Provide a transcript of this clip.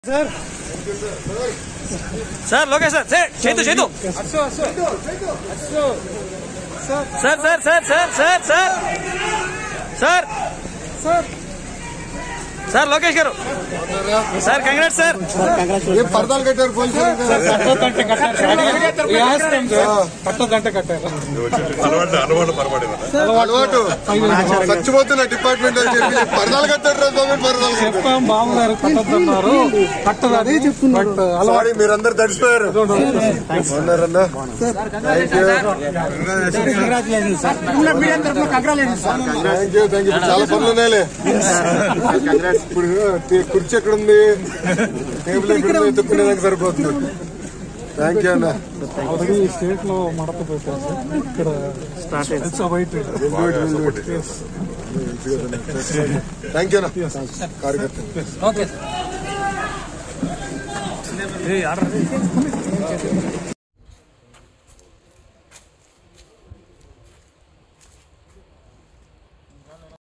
sir sir Lokesh sir चेतु चेतु sir sir sir sir sir sir sir sir sir Lokesh garu sir congrats sir ये पर्दाలు కట్టారు పోలీసులు కట్ట గంట కట్టారు అలవాటు చచ్చిపోతున్న డిపార్ట్మెంట్ అని చెప్పి పర్దాలు కట్టారు చెప్పాం బాబుగారు కట్టద్దన్నారు కట్టదని సారీ మీరందరూ తడిసిపోయారు చాలా పనులు ఉన్నాయిలే ఇప్పుడు కుర్చీ ఎక్కడుంది టేబుల్ ఎక్కడుంది ఎత్తుక్కునేదానికి సరిపోతుంది థ్యాంక్ యూ అన్న ఆల్రెడీ స్టేట్ లో మడత పెట్టారు ఇక్కడ థ్యాంక్ యూ అన్న కార్యకర్త